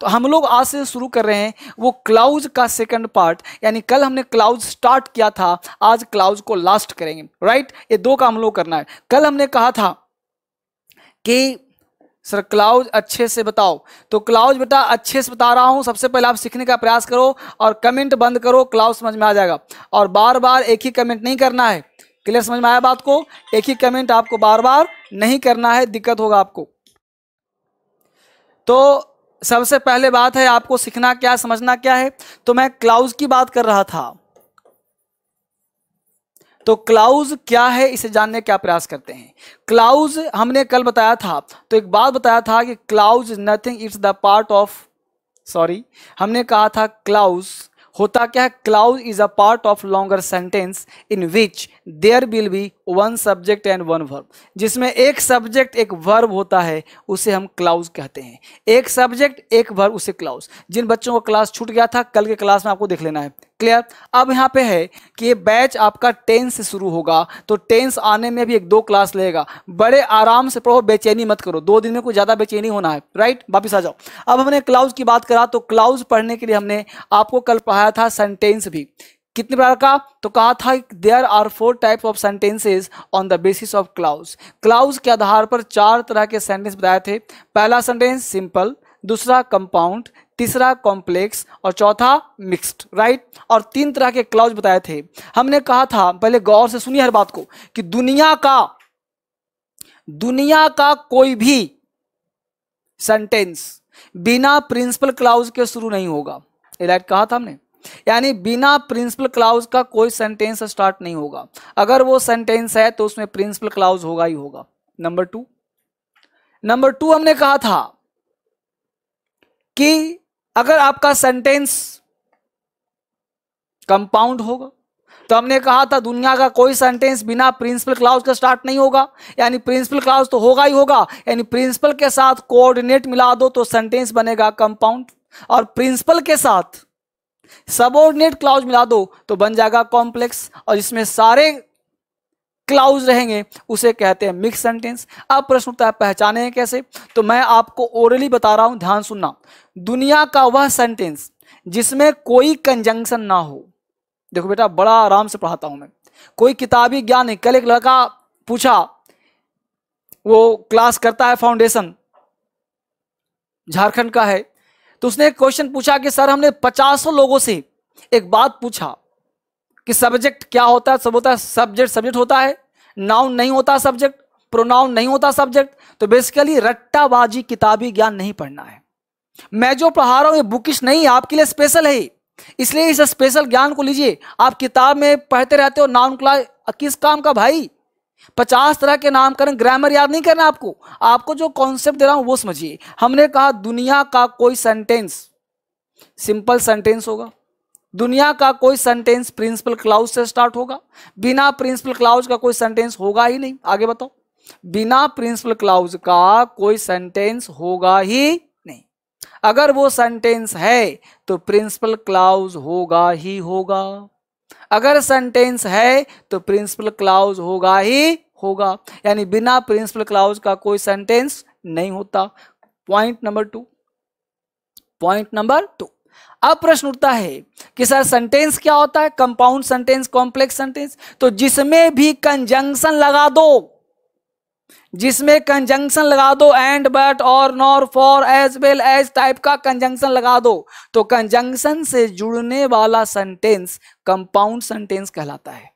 तो हम लोग आज से शुरू कर रहे हैं वो क्लाउज का सेकंड पार्ट, यानी कल हमने क्लाउज स्टार्ट किया था, आज क्लाउज को लास्ट करेंगे, राइट। ये दो काम हम लोग करना है। कल हमने कहा था कि सर क्लाउज अच्छे से बताओ, तो क्लाउज बेटा अच्छे से बता रहा हूं। सबसे पहले आप सीखने का प्रयास करो और कमेंट बंद करो, क्लाउज समझ में आ जाएगा। और बार बार एक ही कमेंट नहीं करना है, क्लियर समझ में आया बात को? एक ही कमेंट आपको बार बार नहीं करना है, दिक्कत होगा आपको। तो सबसे पहले बात है आपको सीखना क्या, समझना क्या है। तो मैं क्लाउज की बात कर रहा था, तो क्लाउज क्या है इसे जानने का प्रयास करते हैं। क्लाउज हमने कल बताया था, तो एक बात बताया था कि clause is nothing, it's the part of, sorry हमने कहा था क्लाउज होता क्या है। Clause is a part of longer sentence in which there will be one subject and one verb, जिसमें एक सब्जेक्ट एक वर्ब होता है, उसे हम क्लाउज कहते हैं। एक सब्जेक्ट एक वर्ब, उसे क्लाउज। जिन बच्चों को क्लास छूट गया था, कल के क्लास में आपको देख लेना है, क्लियर। अब यहाँ पे है कि ये बैच आपका 10 से शुरू होगा, तो 10 आने में भी 1-2 क्लास लगेगा। बड़े आराम से पढ़ो, बेचैनी मत करो, 2 दिन में कुछ ज्यादा बेचैनी होना है, राइट। वापिस आ जाओ। अब हमने क्लाउज की बात करा, तो क्लाउज पढ़ने के लिए हमने आपको कल पढ़ाया था सेंटेंस भी। कितने प्रकार का? तो कहा था there are 4 types of sentences on the basis of clause. Clause के आधार पर 4 तरह के सेंटेंस बताए थे। पहला सेंटेंस सिंपल, दूसरा कंपाउंड, तीसरा कॉम्प्लेक्स और चौथा मिक्स्ड, राइट। और 3 तरह के क्लाउज बताए थे। हमने कहा था, पहले गौर से सुनिए हर बात को, कि दुनिया का कोई भी सेंटेंस बिना प्रिंसिपल क्लाउज के शुरू नहीं होगा। ये राइट कहा था हमने, यानी बिना प्रिंसिपल क्लाउज का कोई सेंटेंस स्टार्ट नहीं होगा। अगर वो सेंटेंस है तो उसमें प्रिंसिपल क्लाउज होगा ही होगा। नंबर 2 हमने कहा था कि अगर आपका सेंटेंस कंपाउंड होगा, तो हमने कहा था दुनिया का कोई सेंटेंस बिना प्रिंसिपल क्लाउज का स्टार्ट नहीं होगा, यानी प्रिंसिपल क्लाउज तो होगा ही होगा, यानी प्रिंसिपल के साथ कोऑर्डिनेट मिला दो तो सेंटेंस बनेगा कंपाउंड, और प्रिंसिपल के साथ सबऑर्डिनेट क्लाउज मिला दो तो बन जाएगा कॉम्प्लेक्स, और इसमें सारे क्लाउज रहेंगे उसे कहते हैं मिक्स सेंटेंस। अब प्रश्न उठता है पहचाने कैसे, तो मैं आपको ओरली बता रहा हूं, ध्यान सुनना। दुनिया का वह सेंटेंस जिसमें कोई कंजंक्शन ना हो, देखो बेटा बड़ा आराम से पढ़ाता हूं मैं, कोई किताबी ज्ञान नहीं। कल एक लड़का पूछा, वो क्लास करता है फाउंडेशन, झारखंड का है, तो उसने एक क्वेश्चन पूछा कि सर हमने 50 लोगों से एक बात पूछा कि सब्जेक्ट क्या होता है। सब होता है सब्जेक्ट होता है, नाउन नहीं होता सब्जेक्ट, प्रोनाउन नहीं होता सब्जेक्ट। तो बेसिकली रट्टाबाजी किताबी ज्ञान नहीं पढ़ना है। मैं जो पढ़ा रहा हूं ये बुकिश नहीं है, आपके लिए स्पेशल है, इसलिए इस स्पेशल ज्ञान को लीजिए। आप किताब में पढ़ते रहते हो नाउन क्लास, किस काम का भाई? 50 तरह के नामकरण, ग्रामर याद नहीं करना आपको जो कॉन्सेप्ट दे रहा हूं वो समझिए। हमने कहा दुनिया का कोई सेंटेंस सिंपल सेंटेंस होगा, दुनिया का कोई सेंटेंस प्रिंसिपल क्लाउज से स्टार्ट होगा, बिना प्रिंसिपल क्लाउज का कोई सेंटेंस होगा ही नहीं। आगे बताओ, बिना प्रिंसिपल क्लाउज का कोई सेंटेंस होगा ही नहीं। अगर वो सेंटेंस है तो प्रिंसिपल क्लाउज होगा ही होगा। अगर सेंटेंस है तो प्रिंसिपल क्लाउज होगा ही होगा, यानी बिना प्रिंसिपल क्लाउज का कोई सेंटेंस नहीं होता। Point number 2। अब प्रश्न उठता है कि सर सेंटेंस क्या होता है? Compound sentence, complex sentence. तो जिसमें भी कंजंक्शन लगा दो, जिसमें कंजंक्शन लगा दो, and, but, or, nor, for, as well as type का कंजंक्शन लगा दो, तो कंजंक्शन से जुड़ने वाला सेंटेंस कंपाउंड सेंटेंस कहलाता है।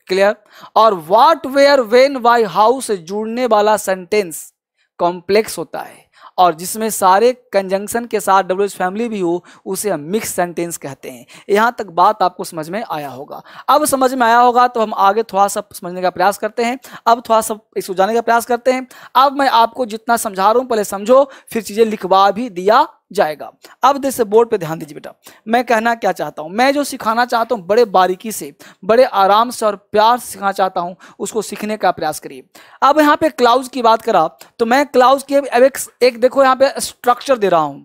क्लियर? और what, where, when, why, how से जुड़ने वाला सेंटेंस कॉम्प्लेक्स होता है। और जिसमें सारे कंजंक्शन के साथ डब्ल्यूएच फैमिली भी हो उसे हम मिक्स सेंटेंस कहते हैं। यहां तक बात आपको समझ में आया होगा। अब समझ में आया होगा तो हम आगे थोड़ा सा समझने का प्रयास करते हैं, अब थोड़ा सा इसको जानने का प्रयास करते हैं। अब मैं आपको जितना समझा रहा हूं पहले समझो, फिर चीजें लिखवा भी दिया जाएगा। अब जैसे बोर्ड पे ध्यान दीजिए बेटा, मैं कहना क्या चाहता हूं, मैं जो सिखाना चाहता हूं बड़े बारीकी से, बड़े आराम से और प्यार से सिखाना चाहता हूं, उसको सीखने का प्रयास करिए। अब यहां पे क्लाउज की बात करा तो मैं क्लाउज की अब एक देखो यहां पे स्ट्रक्चर दे रहा हूं,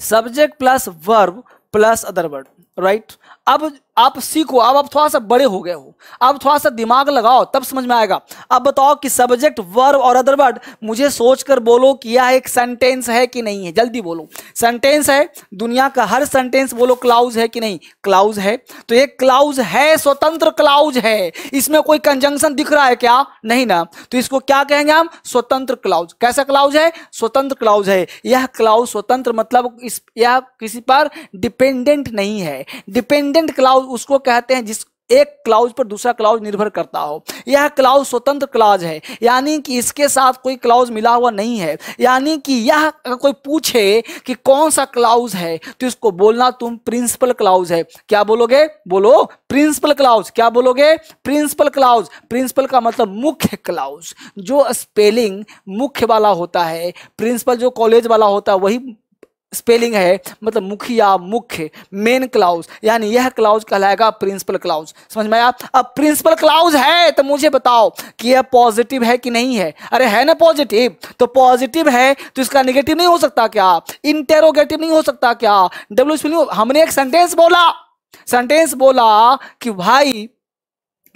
subject plus verb plus other word. Right. अब आप सीखो, अब आप थोड़ा सा बड़े हो गए हो, अब थोड़ा सा दिमाग लगाओ तब समझ में आएगा। अब बताओ कि सब्जेक्ट, वर्ब और अदर वर्ड, मुझे सोचकर बोलो कि यह एक सेंटेंस है कि नहीं है, जल्दी बोलो। सेंटेंस है, दुनिया का हर सेंटेंस बोलो क्लाउज है कि नहीं, क्लाउज है। तो ये क्लाउज है, स्वतंत्र क्लाउज है, इसमें कोई कंजंक्शन दिख रहा है क्या, नहीं ना, तो इसको क्या कहेंगे हम, स्वतंत्र क्लाउज। कैसा क्लाउज है, स्वतंत्र क्लाउज है। यह क्लाउज स्वतंत्र मतलब यह किसी पर डिपेंडेंट नहीं है। डिपेंडेंट क्लाउज उसको कहते हैं जिस एक क्लाउज पर दूसरा क्लाउज निर्भर करता हो। यह क्लाउज स्वतंत्र क्लाउज है, यानी कि इसके साथ कोई क्लाउज मिला हुआ नहीं है। यानी कि यह अगर कोई पूछे कि कौन सा क्लाउज है तो इसको बोलना तुम प्रिंसिपल क्लाउज है। क्या बोलोगे, बोलो प्रिंसिपल क्लाउज। क्या बोलोगे, प्रिंसिपल क्लाउज। प्रिंसिपल का मतलब मुख्य क्लाउज, जो स्पेलिंग मुख्य वाला होता है। प्रिंसिपल जो कॉलेज वाला होता है वही स्पेलिंग है, मतलब मुखिया, मुख्य, मेन क्लाउज, यानी यह क्लाउज कहलाएगा प्रिंसिपल क्लाउज। समझ में आया। अब प्रिंसिपल क्लाउज है तो मुझे बताओ कि यह पॉजिटिव है कि नहीं है। अरे है ना पॉजिटिव, तो पॉजिटिव है तो इसका नेगेटिव नहीं हो सकता क्या, इंटेरोगेटिव नहीं हो सकता क्या, डब्ल्यू स्पेलिंग। हमने एक सेंटेंस बोला कि भाई,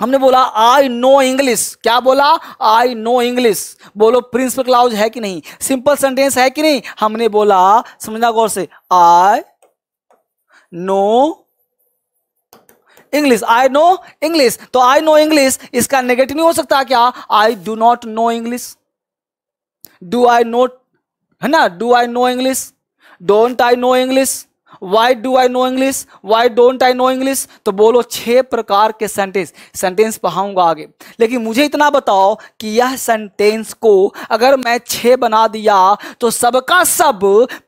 हमने बोला आई नो इंग्लिश। क्या बोला, आई नो इंग्लिश। बोलो प्रिंसिपल क्लाउज है कि नहीं, सिंपल सेंटेंस है कि नहीं। हमने बोला, समझना गौर से, आई नो इंग्लिश, आई नो इंग्लिश। तो आई नो इंग्लिश इसका नेगेटिव नहीं हो सकता क्या, I do not know English. Do I note, है ना, do I know English, don't I know English, why do I know English, why don't I know English. तो बोलो 6 प्रकार के सेंटेंस पढ़ाऊंगा आगे, लेकिन मुझे इतना बताओ कि यह सेंटेंस को अगर मैं 6 बना दिया तो सबका सब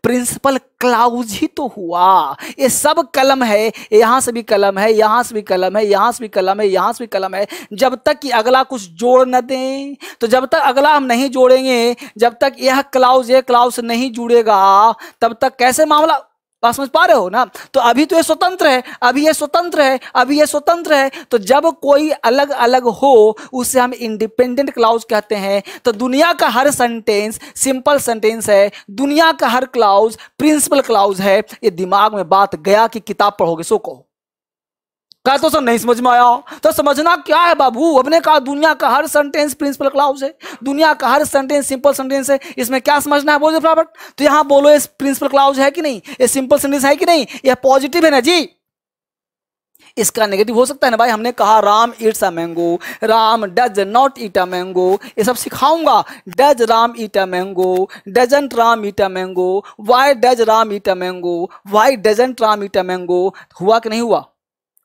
प्रिंसिपल क्लाउज ही तो हुआ। ये सब कलम है, यहां से भी कलम है, यहां से भी कलम है, यहां से भी कलम है, यहां से भी कलम है। जब तक कि अगला कुछ जोड़ न दें, तो जब तक अगला हम नहीं जोड़ेंगे, जब तक यह क्लाउज नहीं जुड़ेगा, तब तक कैसे मामला, बात समझ पा रहे हो ना। तो अभी तो ये स्वतंत्र है, अभी ये स्वतंत्र है, अभी ये स्वतंत्र है। तो जब कोई अलग अलग हो उसे हम इंडिपेंडेंट क्लाउज कहते हैं। तो दुनिया का हर सेंटेंस सिंपल सेंटेंस है, दुनिया का हर क्लाउज प्रिंसिपल क्लाउज है। ये दिमाग में बात गया कि किताब पढ़ोगे सो कहो। कहा तो सर नहीं समझ में आया, तो समझना क्या है बाबू। हमने कहा दुनिया का हर सेंटेंस प्रिंसिपल क्लाउज है, दुनिया का हर सेंटेंस सिंपल सेंटेंस है। इसमें क्या समझना है, बोलो फटाफट। तो यहां बोलो ये प्रिंसिपल क्लाउज है कि नहीं, ये सिंपल सेंटेंस है कि नहीं, ये पॉजिटिव है ना जी। इसका नेगेटिव हो सकता है ना भाई। हमने कहा Ram eats a mango, Ram does not eat a mango, ये सब सिखाऊंगा। Does Ram eat a mango, doesn't Ram eat a mango, why does Ram eat a mango, why doesn't Ram eat a mango. हुआ कि नहीं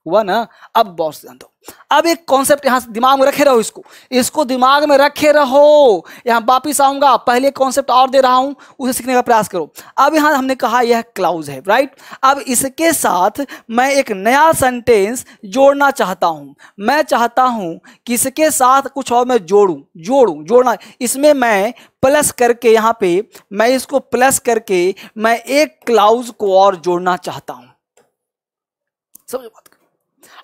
हुआ ना। अब बहुत ध्यान दो, अब एक कॉन्सेप्ट यहां दिमाग में रखे रहो, इसको दिमाग में रखे रहो। यहां वापिस आऊंगा, पहले कॉन्सेप्ट और दे रहा हूं, उसे सीखने का प्रयास करो। अब यहां हमने कहा यह क्लाउज है, राइट। अब इसके साथ मैं एक नया सेंटेंस जोड़ना चाहता हूं। मैं चाहता हूं कि इसके साथ कुछ और मैं जोड़ना, इसमें मैं प्लस करके, यहां पे मैं इसको प्लस करके मैं एक क्लाउज को और जोड़ना चाहता हूं। समझो बात।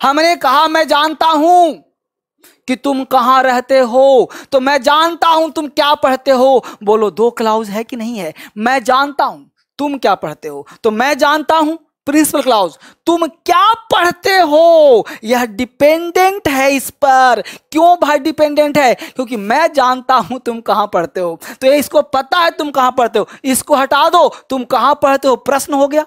हमने कहा मैं जानता हूं कि तुम कहां रहते हो, तो मैं जानता हूं तुम क्या पढ़ते हो। बोलो 2 क्लाउज है कि नहीं है। मैं जानता हूं तुम क्या पढ़ते हो, तो मैं जानता हूं प्रिंसिपल क्लाउज। तुम क्या पढ़ते हो, यह डिपेंडेंट है इस पर। क्यों भाई डिपेंडेंट है, क्योंकि मैं जानता हूं तुम कहां पढ़ते हो, तो ये इसको पता है तुम कहां पढ़ते हो। इसको हटा दो, तुम कहां पढ़ते हो प्रश्न हो गया,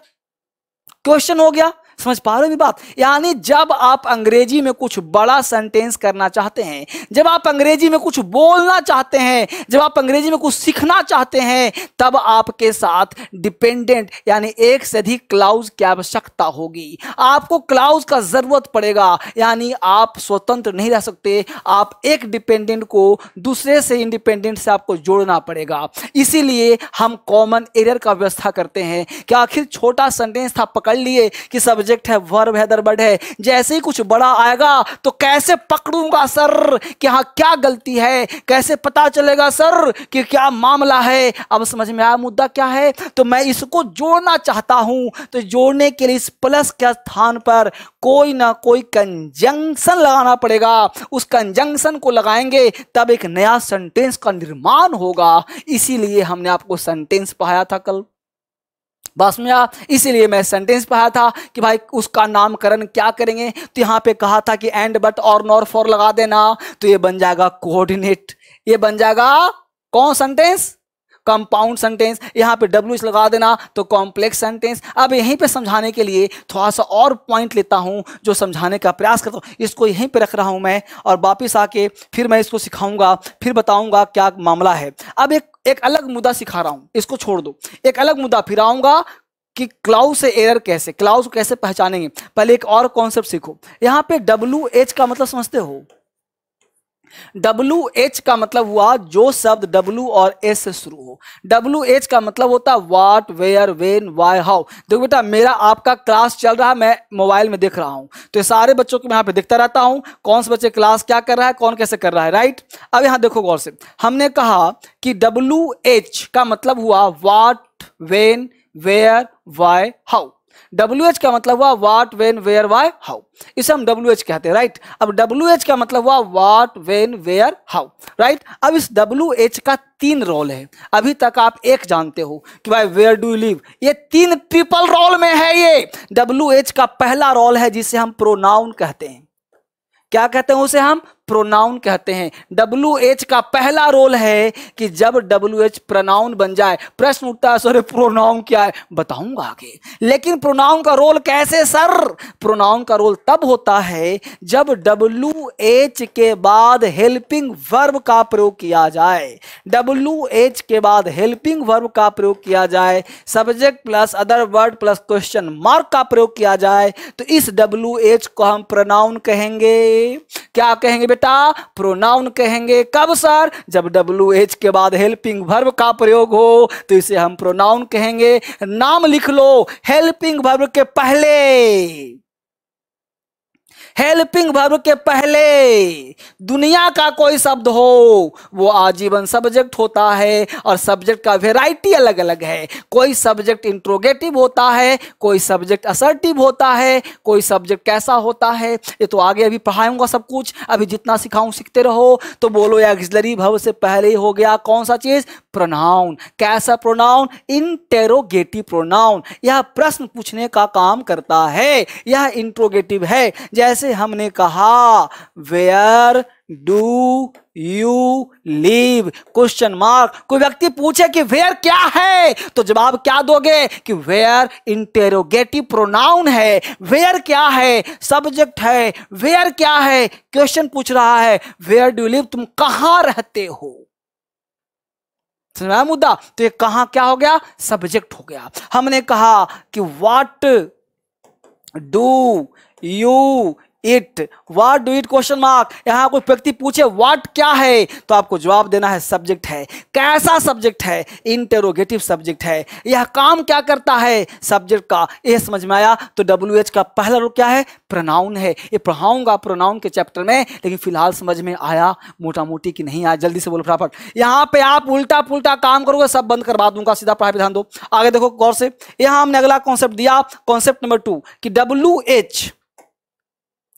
क्वेश्चन हो गया। समझ पा रहे हो बात। यानी जब आप अंग्रेजी में कुछ बड़ा सेंटेंस करना चाहते हैं, जब आप अंग्रेजी में कुछ बोलना चाहते हैं, जब आप अंग्रेजी में कुछ सीखना चाहते हैं, तब आपके साथ डिपेंडेंट यानी एक से अधिक क्लाउज की आवश्यकता होगी। आपको क्लाउज का जरूरत पड़ेगा, यानी आप स्वतंत्र नहीं रह सकते। आप एक डिपेंडेंट को दूसरे से इंडिपेंडेंट से आपको जोड़ना पड़ेगा। इसीलिए हम कॉमन एरर का व्यवस्था करते हैं कि आखिर छोटा सेंटेंस था, पकड़ लिए कि सब्जेक्ट है, वर्ब है, अदर वर्ड है, जैसे ही कुछ बड़ा आएगा तो कैसे पकड़ूंगा सर कि हाँ क्या गलती है, कैसे पता चलेगा सर कि क्या मामला है। अब समझ में आया मुद्दा क्या है। तो मैं इसको जोड़ना चाहता हूं, तो जोड़ने के लिए इस प्लस के स्थान पर कोई ना कोई कंजंक्शन लगाना पड़ेगा। उस कंजंक्शन को लगाएंगे तब एक नया सेंटेंस का निर्माण होगा। इसीलिए हमने आपको सेंटेंस पढ़ाया था कल। बस में इसीलिए मैं सेंटेंस पढ़ा था कि भाई उसका नामकरण क्या करेंगे, तो यहाँ पे कहा था कि and but or nor for लगा देना, तो ये बन जाएगा कोऑर्डिनेट, ये बन जाएगा कौन सेंटेंस, कंपाउंड सेंटेंस। यहाँ पे WH लगा देना तो कॉम्प्लेक्स सेंटेंस। अब यहीं पे समझाने के लिए थोड़ा सा और पॉइंट लेता हूँ जो समझाने का प्रयास करता हूँ, इसको यहीं पे रख रहा हूँ मैं, और वापिस आके फिर मैं इसको सिखाऊंगा, फिर बताऊंगा क्या मामला है। अब एक अलग मुद्दा सिखा रहा हूँ, इसको छोड़ दो, एक अलग मुद्दा फिर आऊंगा कि क्लाउज से एरर कैसे, क्लाउज को कैसे पहचानेंगे। पहले एक और कॉन्सेप्ट सीखो। यहाँ पे WH का मतलब समझते हो, WH का मतलब हुआ जो शब्द W और S से शुरू हो। WH का मतलब होता है what, where, when, why, how. देखो बेटा, मेरा आपका क्लास चल रहा है, मैं मोबाइल में देख रहा हूं, तो ये सारे बच्चों को मैं यहाँ पे देखता रहता हूं, कौन से बच्चे क्लास क्या कर रहा है, कौन कैसे कर रहा है, राइट। अब यहाँ देखो गौर से, हमने कहा कि WH का मतलब हुआ what, when, where, why, how. WH का मतलब हुआ what, when, where, why, how, इसे हम WH कहते हैं, राइट। अब WH का मतलब हुआ what, when, where, how, right. अब इस WH का 3 रोल है। अभी तक आप एक जानते हो कि भाई वेयर डू यू लिव, ये 3 ट्रिपल रोल में है। ये WH का पहला रोल है जिसे हम प्रोनाउन कहते हैं। क्या कहते हैं उसे हम? प्रोनाउन कहते हैं। WH का पहला रोल है कि जब WH प्रोनाउन बन जाए, प्रश्न उठता है सर प्रोनाउन क्या है, बताऊंगा आगे। लेकिन प्रोनाउन का रोल कैसे सर? प्रोनाउन का रोल तब होता है जब WH के बाद हेल्पिंग वर्ब का प्रयोग किया जाए। WH के बाद हेल्पिंग वर्ब का प्रयोग किया जाए, subject plus other word plus question mark का प्रयोग किया जाए, तो इस WH को हम प्रोनाउन कहेंगे। क्या कहेंगे बेटा? प्रोनाउन कहेंगे। कब सर? जब WH के बाद हेल्पिंग वर्ब का प्रयोग हो तो इसे हम प्रोनाउन कहेंगे। नाम लिख लो, हेल्पिंग वर्ब के पहले, हेल्पिंग वर्ब के पहले दुनिया का कोई शब्द हो वो आजीवन सब्जेक्ट होता है, और सब्जेक्ट का वेराइटी अलग अलग है। कोई सब्जेक्ट इंट्रोगेटिव होता है, कोई सब्जेक्ट असर्टिव होता है, कोई सब्जेक्ट कैसा होता है, ये तो आगे अभी पढ़ाऊंगा सब कुछ। अभी जितना सिखाऊं सीखते रहो। तो बोलो ऑक्सिलरी वर्ब से पहले ही हो गया कौन सा चीज? प्रोनाउन। कैसा प्रोनाउन? Interrogative pronoun. यह प्रश्न पूछने का काम करता है, यह इंट्रोगेटिव है। जैसे हमने कहा where do you live, question mark. कोई व्यक्ति पूछे कि वेयर क्या है, तो जवाब क्या दोगे? कि वेयर इंटेरोगेटिव प्रोनाउन है। वेयर क्या है? सब्जेक्ट है। वेयर क्या है? क्वेश्चन पूछ रहा है, वेयर डू यू लिव, तुम कहां रहते हो। समझा मुद्दा? तो ये कहां क्या हो गया? सब्जेक्ट हो गया। हमने कहा कि what do you it, what do it question mark. यहां कोई व्यक्ति पूछे व्हाट क्या है, तो आपको जवाब देना है सब्जेक्ट है। कैसा सब्जेक्ट है? इंटेरोगेटिव सब्जेक्ट है। यह काम क्या करता है? सब्जेक्ट का। यह समझ में आया? तो WH का पहला रूप क्या है? प्रोनाउन है। ये पढ़ाऊंगा प्रोनाउन के चैप्टर में, लेकिन फिलहाल समझ में आया मोटा मोटी कि नहीं आया? जल्दी से बोलो फटाफट। यहां पे आप उल्टा पुल्टा काम करोगे, सब बंद करवा दूंगा, सीधा पढ़ाई पे ध्यान दो। आगे देखो गौर से, यहां हमने अगला कॉन्सेप्ट दिया, कॉन्सेप्ट नंबर 2 कि WH,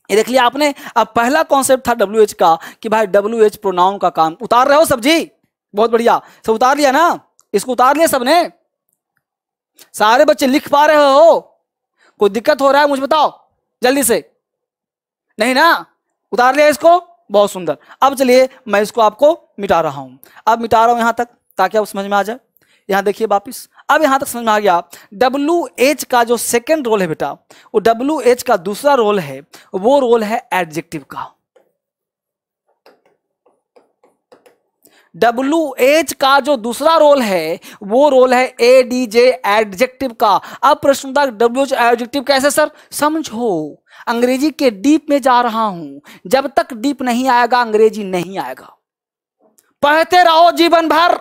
ये देख लिया आपने। अब पहला कॉन्सेप्ट था WH का कि भाई WH प्रोनाउन का काम। उतार रहे हो सब्जी? बहुत बढ़िया, सब उतार लिया ना? इसको उतार लिया सबने? सारे बच्चे लिख पा रहे हो? कोई दिक्कत हो रहा है मुझे बताओ जल्दी से। नहीं ना? उतार लिया इसको? बहुत सुंदर। अब चलिए मैं इसको आपको मिटा रहा हूं। अब मिटा रहा हूं यहां तक ताकि आप समझ में आ जाए। यहां देखिए वापिस, अब यहां तक समझ में आ गया। WH का जो सेकंड रोल है बेटा, वो WH का दूसरा रोल है, वो रोल है एडजेक्टिव का। WH का जो दूसरा रोल है वो रोल है ADJ एडजेक्टिव का। अब प्रश्न था WH एडजेक्टिव कैसे सर? समझो, अंग्रेजी के डीप में जा रहा हूं। जब तक डीप नहीं आएगा अंग्रेजी नहीं आएगा। पढ़ते रहो जीवन भर,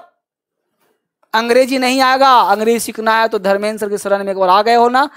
अंग्रेजी नहीं आएगा। अंग्रेजी सीखना है तो धर्मेंद्र सर के शरण में एक बार आ गए हो ना,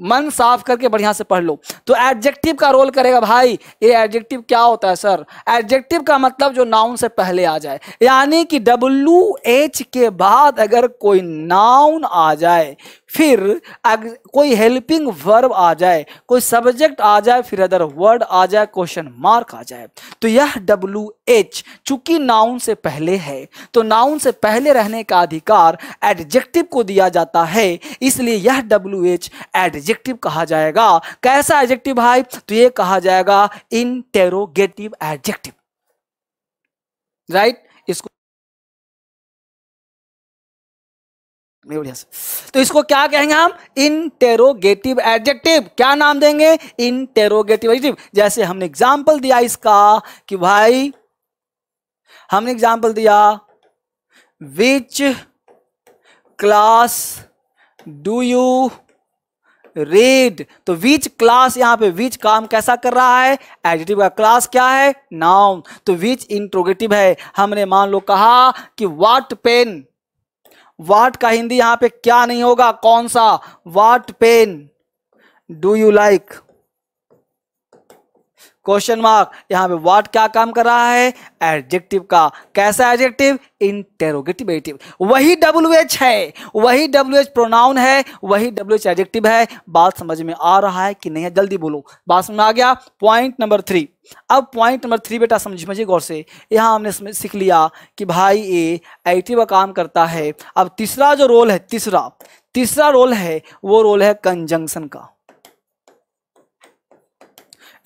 मन साफ करके बढ़िया से पढ़ लो। तो एडजेक्टिव का रोल करेगा भाई। ये एडजेक्टिव क्या होता है सर? एडजेक्टिव का मतलब जो नाउन से पहले आ जाए, यानी कि WH के बाद अगर कोई नाउन आ जाए, फिर कोई हेल्पिंग वर्ब आ जाए, कोई सब्जेक्ट आ जाए, फिर अदर वर्ड आ जाए, क्वेश्चन मार्क आ जाए, तो यह WH चूंकि नाउन से पहले है तो नाउन से पहले रहने का अधिकार एडजेक्टिव को दिया जाता है, इसलिए यह WH एडजेक्टिव कहा जाएगा। कैसा एडजेक्टिव भाई? तो ये कहा जाएगा इंटेरोगेटिव एडजेक्टिव, राइट। इसको तो इसको क्या कहेंगे हम? Interrogative adjective. क्या नाम देंगे? Interrogative adjective. जैसे हमने एग्जांपल दिया इसका कि भाई हमने एग्जांपल दिया which class do you read, तो विच क्लास, यहां पे विच काम कैसा कर रहा है? एडजेक्टिव का क्लास क्या है? नाउन। तो विच इंट्रोगेटिव है। हमने मान लो कहा कि व्हाट पेन, व्हाट का हिंदी यहां पे क्या नहीं होगा? कौन सा? What pen do you like, question mark. यहां पे व्हाट क्या काम कर रहा है? एडजेक्टिव का। कैसा एडजेक्टिव? Interrogative adjective. वही WH है, वही WH प्रोनाउन है, वही WH एडजेक्टिव है। बात समझ में आ रहा है कि नहीं है? जल्दी बोलो, बात समझ में आ गया? Point number 3। अब पॉइंट नंबर 3 बेटा समझिए गौर से। यहां हमने सीख लिया कि भाई ये एडजेक्टिव का काम करता है। अब तीसरा जो रोल है, तीसरा रोल है, वो रोल है कंजंक्शन का।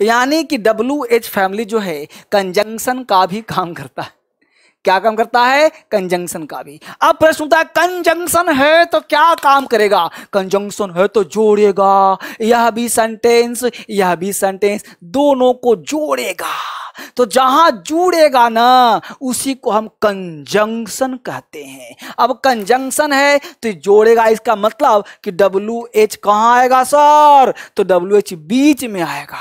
यानी कि WH फैमिली जो है कंजंक्शन का भी काम करता है। क्या काम करता है? कंजंक्शन का भी। अब प्रश्न उठता है कंजंक्शन है तो क्या काम करेगा? कंजंक्शन है तो जोड़ेगा, यह भी सेंटेंस, यह भी सेंटेंस, दोनों को जोड़ेगा। तो जहां जुड़ेगा ना उसी को हम कंजंक्शन कहते हैं। अब कंजंक्शन है तो जोड़ेगा, इसका मतलब कि WH कहां आएगा सर? तो WH बीच में आएगा,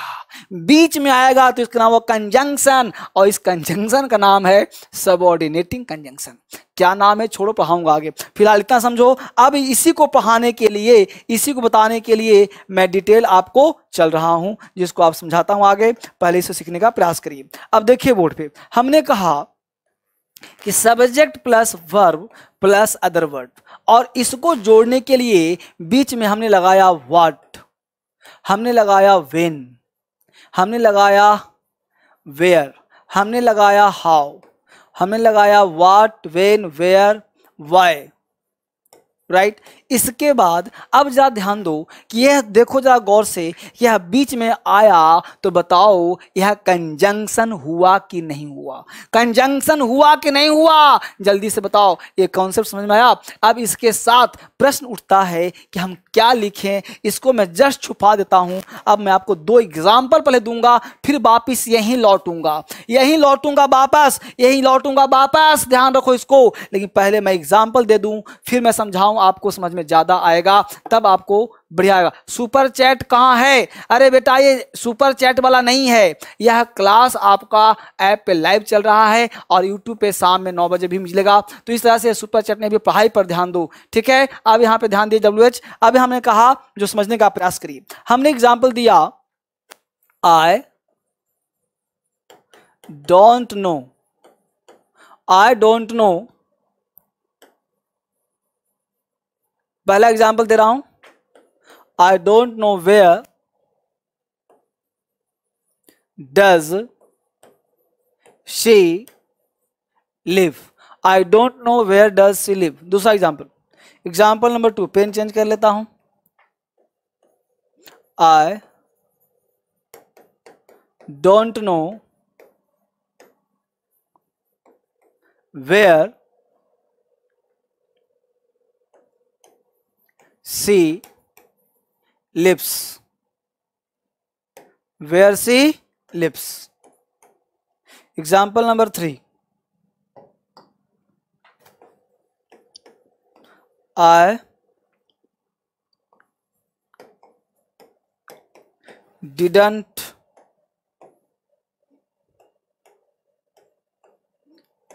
बीच में आएगा तो इसका नाम है कंजंक्शन, और इस कंजंक्शन का नाम है सबऑर्डिनेटिंग कंजंक्शन। क्या नाम है? छोड़ो, पढ़ाऊंगा आगे, फिलहाल इतना समझो। अब इसी को पढ़ाने के लिए, इसी को बताने के लिए मैं डिटेल आपको चल रहा हूं, जिसको आप समझाता हूं आगे। पहले इसे सीखने का प्रयास करिए। अब देखिए बोर्ड पे हमने कहा कि subject plus verb plus other word, और इसको जोड़ने के लिए बीच में हमने लगाया व्हाट, हमने लगाया व्हेन, हमने लगाया वेयर, हमने लगाया हाउ, हमने लगाया what, when, where, why, right. इसके बाद अब जरा ध्यान दो कि यह देखो जरा गौर से, यह बीच में आया तो बताओ यह कंजंक्शन हुआ कि नहीं हुआ? कंजंक्शन हुआ कि नहीं हुआ? जल्दी से बताओ। ये कॉन्सेप्ट समझ में आया? अब इसके साथ प्रश्न उठता है कि हम क्या लिखें। इसको मैं जस्ट छुपा देता हूं। अब मैं आपको 2 एग्जाम्पल पहले दूंगा, फिर वापिस यहीं लौटूंगा, यहीं लौटूंगा वापस, यहीं लौटूंगा वापस। ध्यान रखो इसको। लेकिन पहले मैं एग्जाम्पल दे दूं, फिर मैं समझाऊं, आपको समझ में ज्यादा आएगा, तब आपको बढ़िया आएगा। सुपर चैट कहां है? अरे बेटा ये सुपर चैट वाला नहीं है, यह क्लास आपका ऐप पे लाइव चल रहा है और यूट्यूब पे शाम में 9 बजे भी मिलेगा। तो इस तरह से सुपर चैट ने भी पढ़ाई पर ध्यान दो, ठीक है। अब यहां पे ध्यान दिए WH। अब हमने कहा जो समझने का प्रयास करिए, हमने एग्जाम्पल दिया I don't know, I don't know. पहला एग्जाम्पल दे रहा हूं, I don't know where does she live, I don't know where does she live. दूसरा example, example number 2, pen change कर लेता हूं, I don't know where she lives, where she lives. Example number 3, I didn't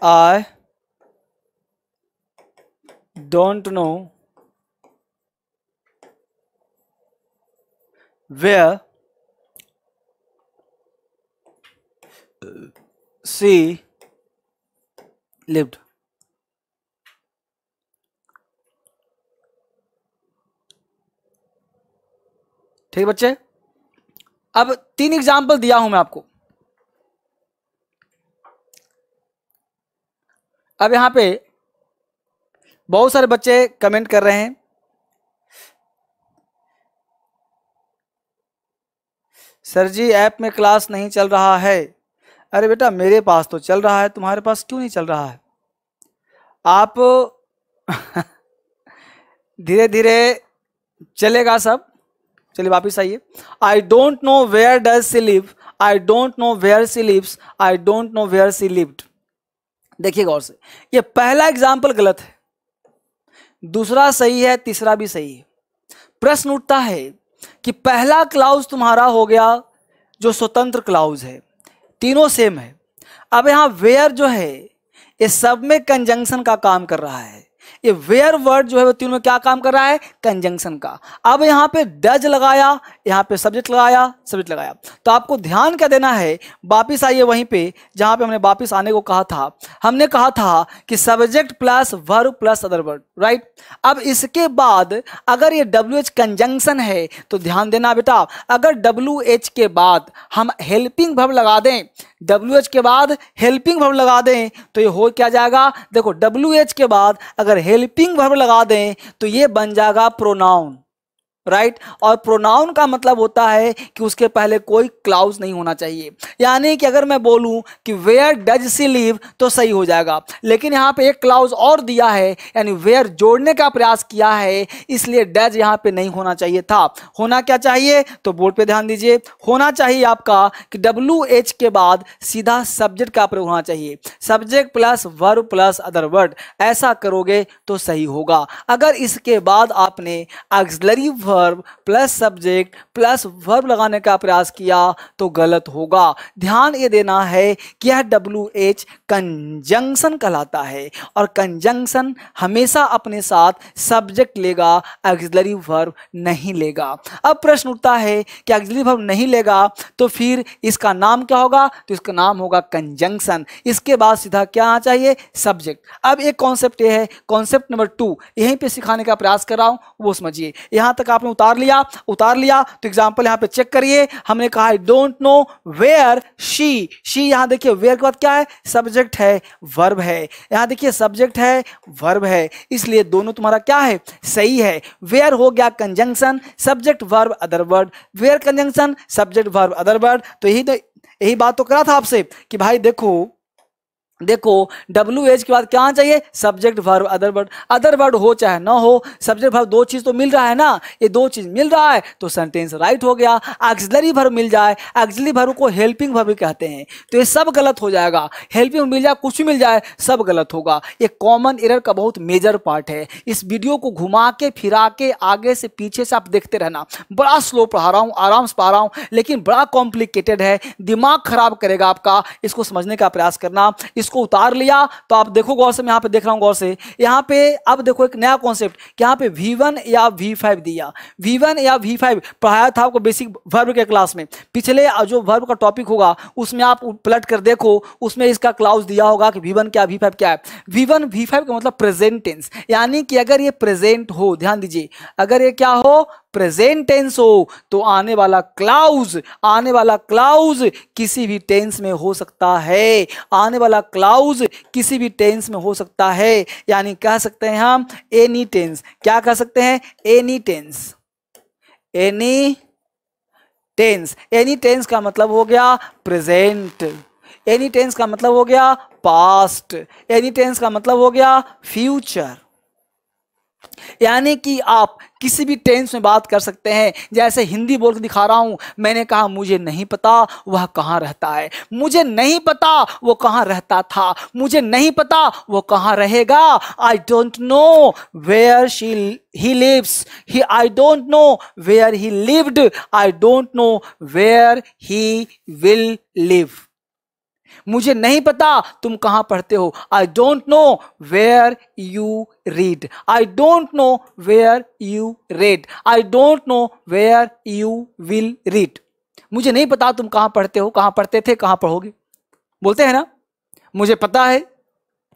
I don't know where she lived. ठीक बच्चे। अब 3 example दिया हूं मैं आपको। अब यहां पे बहुत सारे बच्चे कमेंट कर रहे हैं, सर जी ऐप में क्लास नहीं चल रहा है। अरे बेटा मेरे पास तो चल रहा है, तुम्हारे पास क्यों नहीं चल रहा है? आप धीरे धीरे चलेगा सब। चलिए वापिस आइए। I don't know where does she live, I don't know where she lives, I don't know where she lived. देखिए गौर से, ये पहला एग्जाम्पल गलत है, दूसरा सही है, तीसरा भी सही है। प्रश्न उठता है कि पहला क्लाउज तुम्हारा हो गया जो स्वतंत्र क्लाउज है, तीनों सेम है। अब यहां वेयर जो है ये सब में कंजंक्शन का काम कर रहा है। ये वेयर वर्ड जो है वो तीनों में क्या काम कर रहा है? कंजंक्शन का। अब यहाँ पे डज लगाया, यहाँ पे सब्जेक्ट लगाया, सब्जेक्ट लगाया, तो आपको ध्यान क्या देना है? वापिस आइए वहीं पे जहां पे हमने वापिस आने को कहा था। हमने कहा था कि subject plus verb plus other word, right. अब इसके बाद अगर ये WH कंजंक्शन है तो ध्यान देना बेटा, अगर WH के बाद हम हेल्पिंग वर्ब लगा दें, WH के बाद हेल्पिंग वर्ब लगा दें तो ये हो क्या जाएगा? देखो WH के बाद अगर हेल्पिंग वर्ब लगा दें तो ये बन जाएगा प्रोनाउन, राइट। और प्रोनाउन का मतलब होता है कि उसके पहले कोई क्लाउज नहीं होना चाहिए। यानी कि अगर मैं बोलूं कि वेयर डज सी लिव तो सही हो जाएगा, लेकिन यहां पे एक क्लाउज और दिया है, यानी वेयर जोड़ने का प्रयास किया है, इसलिए डज यहां पे नहीं होना चाहिए था। होना क्या चाहिए? तो बोर्ड पे ध्यान दीजिए, होना चाहिए आपका कि WH के बाद सीधा सब्जेक्ट का प्रयोग होना चाहिए, subject plus verb plus other word. ऐसा करोगे तो सही होगा। अगर इसके बाद आपने auxiliary verb plus subject plus verb लगाने का प्रयास किया तो गलत होगा। ध्यान ये देना है कि यह WH कंजंक्शन कहलाता है और कंजंक्शन हमेशा अपने साथ सब्जेक्ट लेगा, ऑक्सिलरी वर्ब नहीं लेगा। अब प्रश्न उठता है कि ऑक्सिलरी वर्ब नहीं लेगा तो फिर इसका नाम क्या होगा? तो इसका नाम होगा कंजंक्शन। इसके बाद सीधा क्या आना चाहिए? सब्जेक्ट। अब एक कॉन्सेप्ट ये है, कॉन्सेप्ट नंबर 2 यहीं पे सिखाने का प्रयास कर रहा हूं, वो समझिए। यहां तक आपने उतार लिया तो एग्जांपल यहां पे चेक करिए। हमने कहा I don't know where she, यहां देखिए वेयर के बाद क्या है? सब्जेक्ट है, वर्ब है। यहां देखिए सब्जेक्ट है, वर्ब है, इसलिए दोनों तुम्हारा क्या है? सही है। वेयर हो गया conjunction, subject verb other word, where conjunction subject verb other word. तो यही बात तो करा था आपसे कि भाई देखो WH के बाद क्या आना चाहिए? Subject verb other word. Other word हो चाहे ना हो, सब्जेक्ट वर्ब दो चीज तो मिल रहा है ना, ये दो चीज मिल रहा है तो सेंटेंस राइट हो गया। ऑक्सिलरी वर्ब मिल जाए, ऑक्सिलरी वर्ब को हेल्पिंग वर्ब कहते हैं, तो ये सब गलत हो जाएगा। हेल्पिंग मिल जाए, कुछ भी मिल जाए, सब गलत होगा। ये कॉमन एरर का बहुत मेजर पार्ट है। इस वीडियो को घुमा के फिरा के आगे से पीछे से आप देखते रहना। बड़ा स्लो पढ़ा रहा हूं, आराम से पढ़ा रहा हूं, लेकिन बड़ा कॉम्प्लिकेटेड है, दिमाग खराब करेगा आपका। इसको समझने का प्रयास करना। इसको उतार लिया तो आप देखो गौर से, मैं यहां पे देख रहा हूं गौर से, यहां पे अब देखो एक नया कॉन्सेप्ट, यहां पे V1 या V5 दिया। V1 या V5 पढ़ाया था आपको बेसिक वर्ब के क्लास में। पिछले जो वर्ब का टॉपिक होगा उसमें आप पलट कर देखो, उसमें इसका क्लाउज दिया होगा कि V1 क्या V5 क्या है। V1 V5 का मतलब प्रेजेंट टेंस, यानी कि अगर ये प्रेजेंट हो, ध्यान दीजिए, अगर ये क्या हो? प्रेजेंट टेंस हो तो आने वाला क्लाउज किसी भी टेंस में हो सकता है। आने वाला क्लाउज किसी भी टेंस में हो सकता है, यानी कह सकते हैं हम एनी टेंस। क्या कह सकते हैं? Any tense. एनी टेंस का मतलब हो गया प्रेजेंट, एनी टेंस का मतलब हो गया पास्ट, एनी टेंस का मतलब हो गया फ्यूचर। यानी कि आप किसी भी टेंस में बात कर सकते हैं। जैसे हिंदी बोल के दिखा रहा हूं, मैंने कहा मुझे नहीं पता वह कहां रहता है, मुझे नहीं पता वो कहां रहता था, मुझे नहीं पता वो कहां रहेगा। I don't know where he lives, I don't know where he lived, I don't know where he will live. मुझे नहीं पता तुम कहां पढ़ते हो। I don't know where you read, I don't know where you read, I don't know where you will read. मुझे नहीं पता तुम कहां पढ़ते हो, कहां पढ़ते थे, कहां पढ़ोगे। बोलते हैं ना मुझे पता है,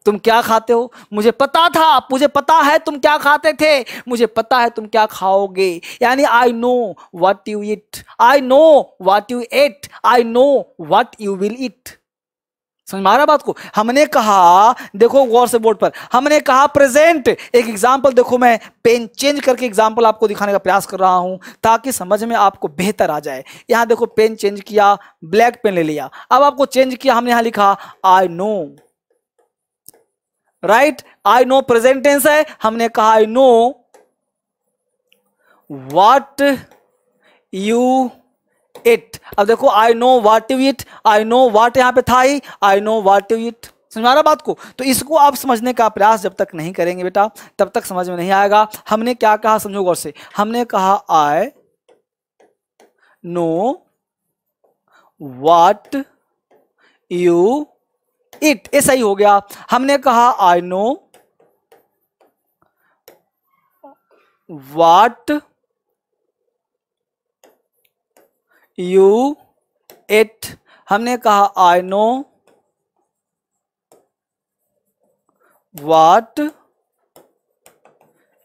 तुम क्या खाते हो, मुझे पता था, मुझे पता है तुम क्या खाते थे, मुझे पता है तुम क्या खाओगे। यानी I know what you eat, I know what you ate, I know what you will eat. समझ में आ रहा बात को। हमने कहा, देखो गौर से बोर्ड पर, हमने कहा प्रेजेंट। एक एग्जांपल देखो, मैं पेन चेंज करके एग्जांपल आपको दिखाने का प्रयास कर रहा हूं ताकि समझ में आपको बेहतर आ जाए। यहां देखो पेन चेंज किया, ब्लैक पेन ले लिया, अब आपको चेंज किया, हमने यहां लिखा I know, right, I know present tense है, हमने कहा I know what you it. अब देखो I know what you it, I know what यहां पे था ही, I know what you it. समझ आ रहा बात को। तो इसको आप समझने का प्रयास जब तक नहीं करेंगे बेटा तब तक समझ में नहीं आएगा। हमने क्या कहा समझो गौर से, हमने कहा I know what you it, ये सही हो गया। हमने कहा I know what you it, हमने कहा I know what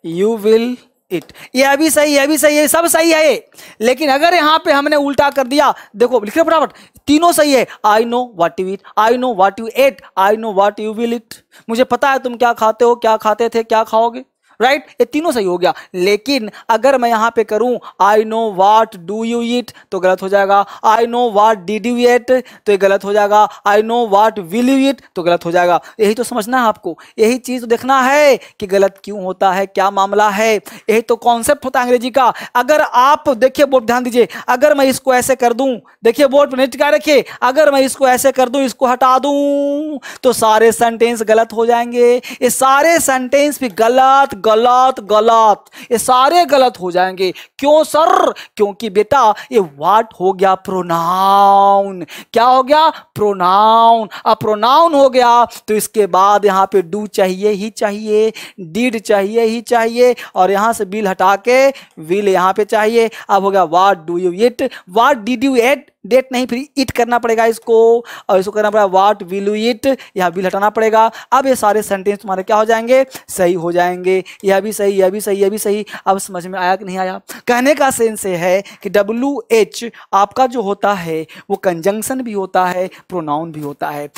you will it. यह भी सही, यह भी सही है, सब सही है ये। लेकिन अगर यहां पे हमने उल्टा कर दिया, देखो लिख रहे फटाफट, तीनों सही है। I know what you it, I know what you ate, I know what you will eat. मुझे पता है तुम क्या खाते हो, क्या खाते थे, क्या खाओगे, राइट, ये तीनों सही हो गया। लेकिन अगर मैं यहां पे करूं आई नो व्हाट डू यू ईट तो गलत हो जाएगा, आई नो व्हाट डिड यू ईट तो ये गलत हो जाएगा, आई know what will you eat तो गलत हो जाएगा। यही तो समझना है आपको, यही चीज तो देखना है कि गलत क्यों होता है, क्या मामला है। यही तो कॉन्सेप्ट होता है अंग्रेजी का। अगर आप देखिए बोर्ड, ध्यान दीजिए, अगर मैं इसको ऐसे कर दूं, देखिए बोर्ड पर नहीं टिका रखिए, अगर मैं इसको ऐसे कर दूं, इसको हटा दूं तो सारे सेंटेंस गलत हो जाएंगे। ये सारे सेंटेंस भी गलत गलत गलत, ये सारे गलत हो जाएंगे। क्यों सर? क्योंकि बेटा ये व्हाट हो गया प्रोनाउन। क्या हो गया? प्रोनाउन। अब प्रोनाउन हो गया तो इसके बाद यहां पे डू चाहिए ही चाहिए, डिड चाहिए ही चाहिए, और यहां से विल हटा के विल यहां पे चाहिए। अब हो गया what do you eat, what did you eat, डेट नहीं फिर इट करना पड़ेगा इसको, और इसको करना पड़ेगा व्हाट विल यू ईट, यहाँ विल हटाना पड़ेगा। अब ये सारे सेंटेंस तुम्हारे क्या हो जाएंगे? सही हो जाएंगे। यह भी सही, यह भी सही, यह भी सही। अब समझ में आया कि नहीं आया? कहने का सेंस है कि WH आपका जो होता है वो कंजंक्शन भी होता है, प्रोनाउन भी होता है।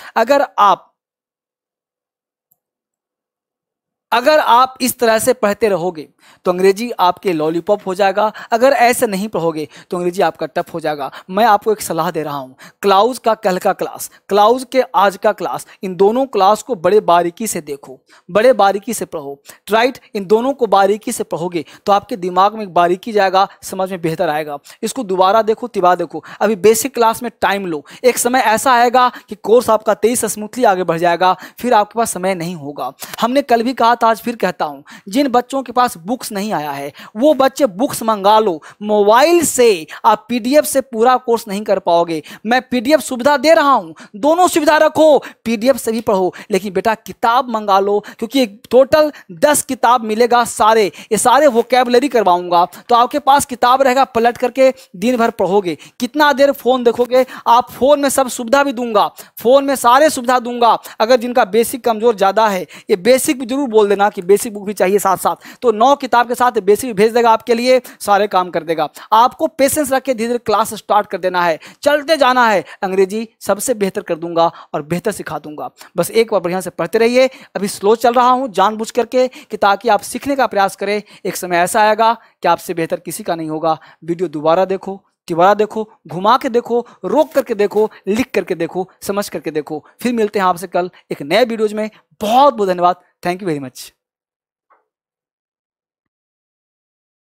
अगर आप इस तरह से पढ़ते रहोगे तो अंग्रेजी आपके लॉलीपॉप हो जाएगा, अगर ऐसे नहीं पढ़ोगे तो अंग्रेजी आपका टफ हो जाएगा। मैं आपको एक सलाह दे रहा हूँ, क्लाउज का कल का क्लास, क्लाउज के आज का क्लास, इन दोनों क्लास को बड़े बारीकी से देखो, बड़े बारीकी से पढ़ो, राइट। इन दोनों को बारीकी से पढ़ोगे तो आपके दिमाग में एक बारीकी जाएगा, समझ में बेहतर आएगा। इसको दोबारा देखो, तिबारा देखो। अभी बेसिक क्लास में टाइम लो, एक समय ऐसा आएगा कि कोर्स आपका तेज स्मूथली आगे बढ़ जाएगा, फिर आपके पास समय नहीं होगा। हमने कल भी कहा, आज फिर कहता हूं, जिन बच्चों के पास बुक्स नहीं आया है वो बच्चे बुक्स मंगा लो। मोबाइल से आप पीडीएफ से पूरा कोर्स नहीं कर पाओगे, मैं पीडीएफ सुविधा दे रहा हूं, दोनों सुविधा रखो, पीडीएफ से भी पढ़ो, लेकिन बेटा किताब मंगा लो, क्योंकि टोटल 10 किताब मिलेगा, सारे ये सारे वोकैबुलरी करवाऊंगा, तो आपके पास किताब रहेगा, पलट करके दिन भर पढ़ोगे। कितना देर फोन देखोगे आप? फोन में सब सुविधा भी दूंगा, फोन में सारे सुविधा दूंगा। अगर जिनका बेसिक कमजोर ज्यादा है, ये बेसिक भी जरूर बोल देना कि बेसिक बुक भी चाहिए साथ साथ, तो 9 किताब के साथ बेसिक भी भेज देगा आपके लिए, सारे काम कर देगा। आपको पेशेंस रख के धीरे धीरे क्लास स्टार्ट कर देना है, चलते जाना है, अंग्रेजी सबसे बेहतर कर दूंगा और बेहतर सिखा दूंगा। बस एक बार बढ़िया से पढ़ते रहिए। अभी स्लो चल रहा हूं जानबूझ करके कि ताकि आप सीखने का प्रयास करें। एक समय ऐसा आएगा कि आपसे बेहतर किसी का नहीं होगा। वीडियो दोबारा देखो, तिबारा देखो, घुमा के देखो, रोक करके देखो, लिख करके देखो, समझ करके देखो। फिर मिलते हैं आपसे कल एक नए वीडियोज में। बहुत बहुत धन्यवाद। Thank you very much.